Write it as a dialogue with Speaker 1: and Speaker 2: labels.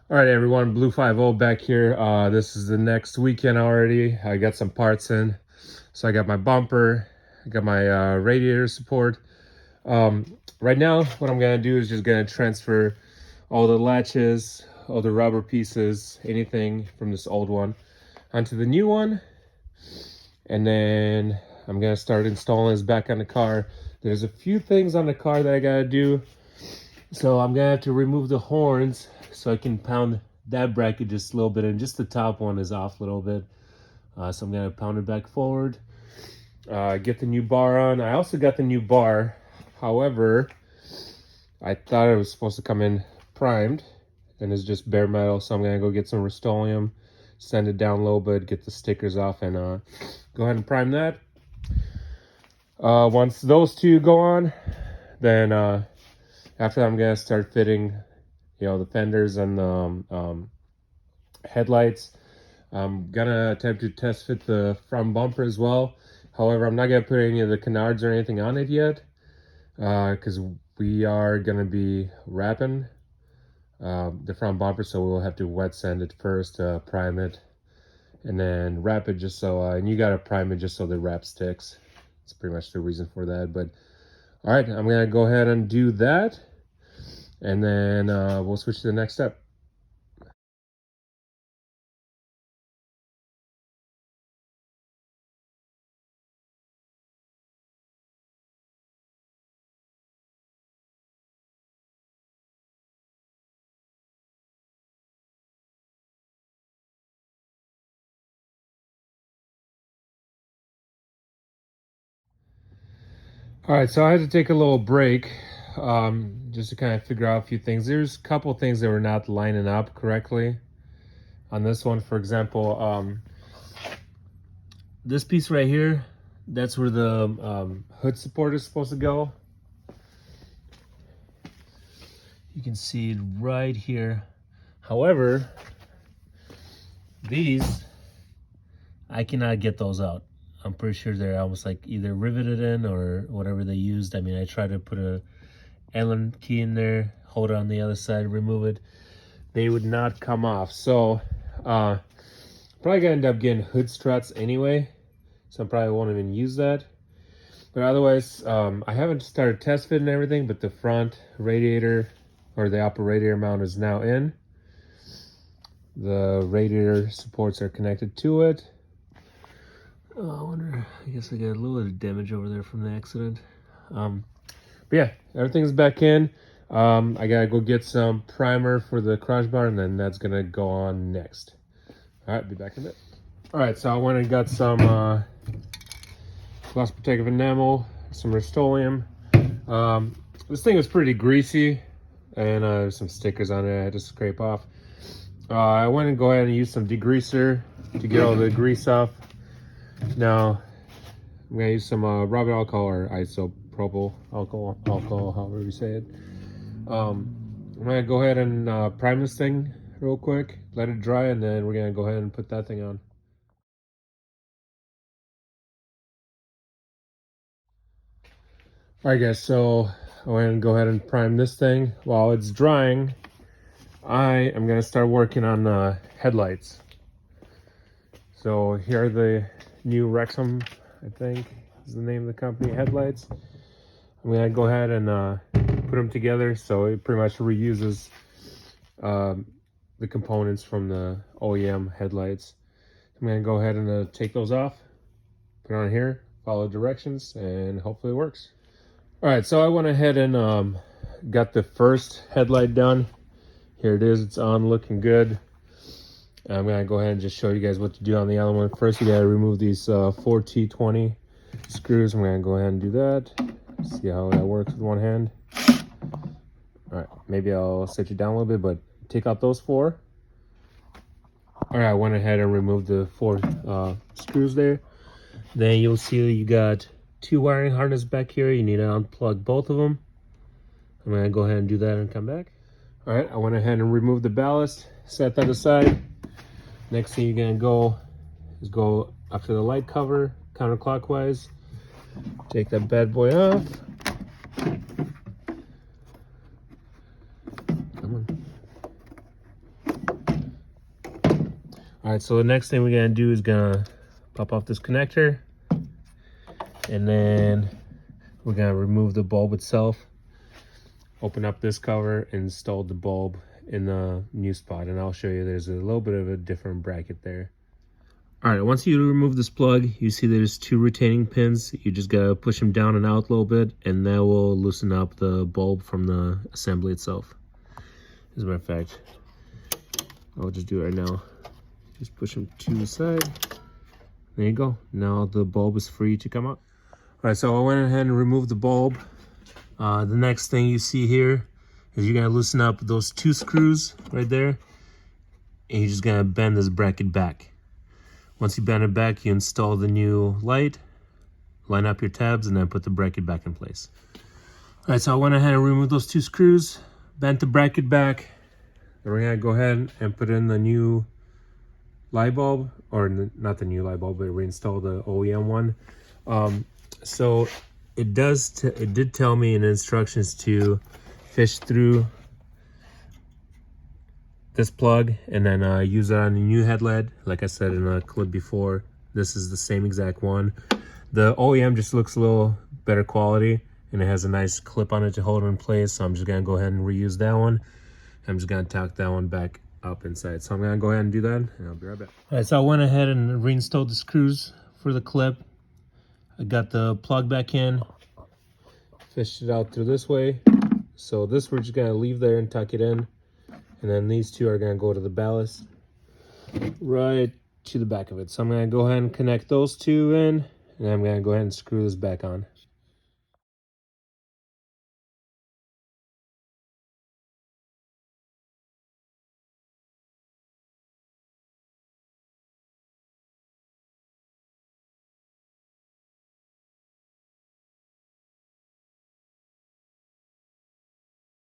Speaker 1: All right, everyone, Blue 50 back here. This is the next weekend already. I got some parts in. So I got my bumper, I got my radiator support. Right now, what I'm gonna do is just gonna transfer all the latches, all the rubber pieces, anything from this old one onto the new one. And then I'm gonna start installing this back on the car. There's a few things on the car that I gotta do. So I'm gonna have to remove the horns so I can pound that bracket just a little bit, and just the top one is off a little bit. So I'm gonna pound it back forward, get the new bar on. I also got the new bar. However, I thought it was supposed to come in primed, and it's just bare metal. So I'm gonna go get some Rust-Oleum, sand it down a little bit, get the stickers off, and go ahead and prime that. Once those two go on, then after that, I'm gonna start fitting, the fenders and the headlights. I'm gonna attempt to test fit the front bumper as well. However, I'm not gonna put any of the canards or anything on it yet, because we are gonna be wrapping the front bumper, so we'll have to wet sand it first, prime it, and then wrap it just so, and you gotta prime it just so the wrap sticks. That's pretty much the reason for that. But all right, I'm gonna go ahead and do that, and then we'll switch to the next step. All right, so I had to take a little break, just to kind of figure out a few things. There's a couple things that were not lining up correctly on this one. For example, this piece right here, that's where the hood support is supposed to go. You can see it right here. However, these, I cannot get those out. I'm pretty sure they're almost like either riveted in or whatever they used. I mean, I tried to put a Allen key in there, hold it on the other side, remove it. They would not come off. So probably gonna end up getting hood struts anyway. So I probably won't even use that. But otherwise, I haven't started test fitting everything, but the front radiator, or the upper radiator mount, is now in. The radiator supports are connected to it. Oh, I wonder, I guess I got a little bit of damage over there from the accident. But yeah, everything's back in. I gotta go get some primer for the crossbar, and then that's gonna go on next. All right, be back in a bit. All right, so I went and got some gloss protective enamel, some Rust-Oleum. This thing was pretty greasy, and there's some stickers on it I had to scrape off. I went and go ahead and use some degreaser to get all the grease off. Now, I'm gonna use some rubbing alcohol or isopropyl alcohol, however you say it. I'm gonna go ahead and prime this thing real quick, let it dry, and then we're gonna go ahead and put that thing on. All right, guys, so I went and go ahead and prime this thing. While it's drying, I am gonna start working on the headlights. So here are the new Raxom, I think is the name of the company, headlights. I'm gonna go ahead and put them together, so it pretty much reuses the components from the OEM headlights. I'm gonna go ahead and take those off, put it on here, follow directions, and hopefully it works. All right, so I went ahead and got the first headlight done. Here it is, it's on, looking good. I'm gonna go ahead and just show you guys what to do on the other one. First, you gotta remove these 4T20 screws. I'm gonna go ahead and do that. See how that works with one hand. All right, maybe I'll set you down a little bit, but take out those 4. All right, I went ahead and removed the 4 screws there. Then you'll see you got 2 wiring harness back here. You need to unplug both of them. I'm gonna go ahead and do that and come back. All right, I went ahead and removed the ballast, set that aside. Next thing you're gonna go is go up to the light cover counterclockwise. Take that bad boy off. Come on. Alright, so the next thing we're gonna do is gonna pop off this connector, and then we're gonna remove the bulb itself, open up this cover, and install the bulb in the new spot, and I'll show you there's a little bit of a different bracket there. Alright, once you remove this plug, you see there's 2 retaining pins. You just gotta push them down and out a little bit, and that will loosen up the bulb from the assembly itself. As a matter of fact, I'll just do it right now. Just push them to the side. There you go. Now the bulb is free to come out. Alright, so I went ahead and removed the bulb. The next thing you see here is you're gonna loosen up those 2 screws right there, and you're just gonna bend this bracket back. Once you bend it back, you install the new light, line up your tabs, and then put the bracket back in place. Alright, so I went ahead and removed those 2 screws, bent the bracket back. Then we're gonna go ahead and put in the new light bulb, or not the new light bulb, but reinstall the OEM one. So it did tell me in the instructions to fish through this plug and then use it on the new headlight. Like I said in a clip before, this is the same exact one. The OEM just looks a little better quality, and it has a nice clip on it to hold it in place, so I'm just gonna go ahead and reuse that one. I'm just gonna tack that one back up inside. So I'm gonna go ahead and do that, and I'll be right back. All right, so I went ahead and reinstalled the screws for the clip. I got the plug back in, fished it out through this way. So this we're just gonna leave there and tuck it in. And then these 2 are gonna go to the ballast right to the back of it. So I'm gonna go ahead and connect those 2 in, and I'm gonna go ahead and screw this back on.